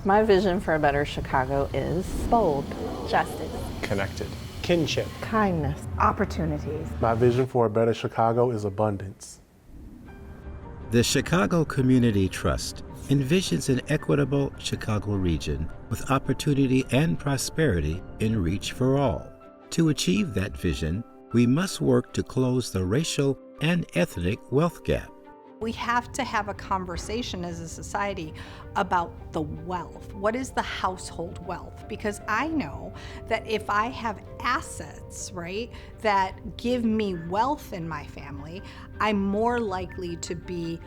My vision for a better Chicago is bold, Justice. Connected. Kinship. kindness, Opportunities. My vision for a better Chicago is abundance. The Chicago Community Trust envisions an equitable Chicago region with opportunity and prosperity in reach for all. To achieve that vision, we must work to close the racial and ethnic wealth gap. We have to have a conversation as a society about the wealth. What is the household wealth? Because I know that if I have assets, right, that give me wealth in my family, I'm more likely to be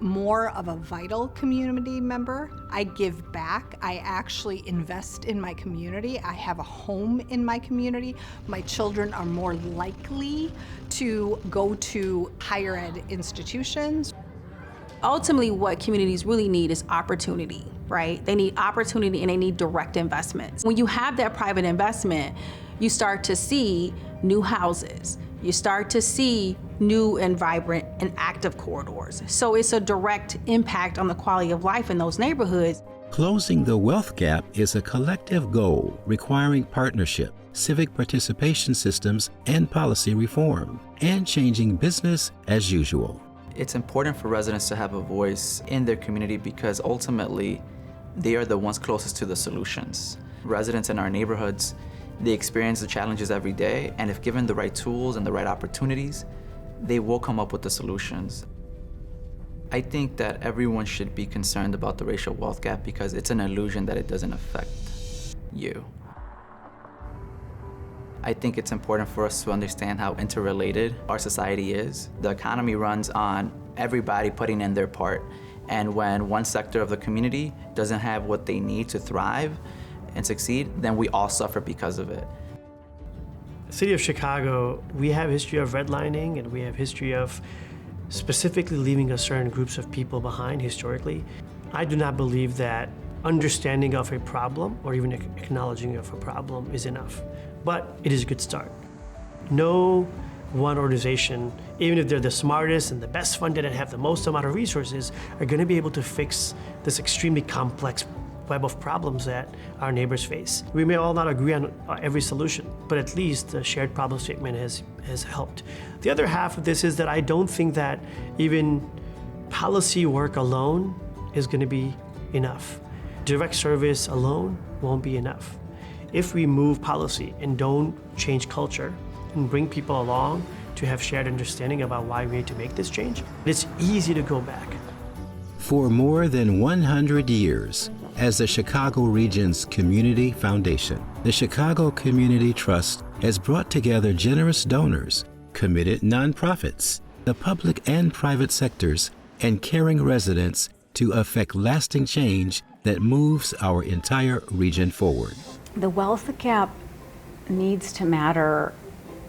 more of a vital community member. I give back. I actually invest in my community. I have a home in my community. My children are more likely to go to higher ed institutions. Ultimately, what communities really need is opportunity, right? They need opportunity and they need direct investments. When you have that private investment, you start to see new houses. You start to see new and vibrant and active corridors. So it's a direct impact on the quality of life in those neighborhoods. Closing the wealth gap is a collective goal requiring partnership, civic participation systems, and policy reform, and changing business as usual. It's important for residents to have a voice in their community because ultimately they are the ones closest to the solutions. Residents in our neighborhoods, they experience the challenges every day, and if given the right tools and the right opportunities, they will come up with the solutions. I think that everyone should be concerned about the racial wealth gap because it's an illusion that it doesn't affect you. I think it's important for us to understand how interrelated our society is. The economy runs on everybody putting in their part, and when one sector of the community doesn't have what they need to thrive and succeed, then we all suffer because of it. The city of Chicago, we have history of redlining and we have history of specifically leaving a certain groups of people behind historically. I do not believe that understanding of a problem or even acknowledging of a problem is enough, but it is a good start. No one organization, even if they're the smartest and the best funded and have the most amount of resources, are going to be able to fix this extremely complex web of problems that our neighbors face. We may all not agree on every solution, but at least the shared problem statement has helped. The other half of this is that I don't think that even policy work alone is going to be enough. Direct service alone won't be enough. If we move policy and don't change culture and bring people along to have shared understanding about why we need to make this change, it's easy to go back. For more than 100 years, as the Chicago region's community foundation, the Chicago Community Trust has brought together generous donors, committed nonprofits, the public and private sectors, and caring residents to effect lasting change that moves our entire region forward. The wealth gap needs to matter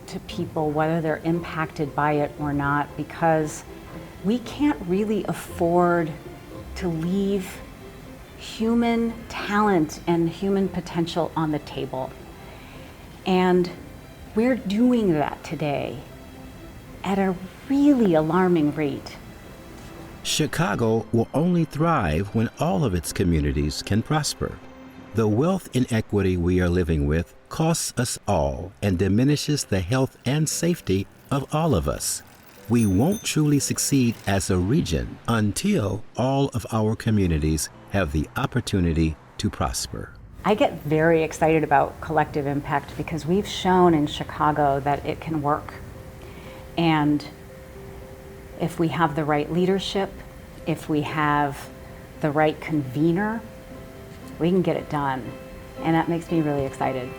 to people whether they're impacted by it or not, because we can't really afford to leave human talent and human potential on the table. And we're doing that today at a really alarming rate. Chicago will only thrive when all of its communities can prosper. The wealth inequity we are living with costs us all and diminishes the health and safety of all of us. We won't truly succeed as a region until all of our communities have the opportunity to prosper. I get very excited about collective impact because we've shown in Chicago that it can work. And if we have the right leadership, if we have the right convener, we can get it done. And that makes me really excited.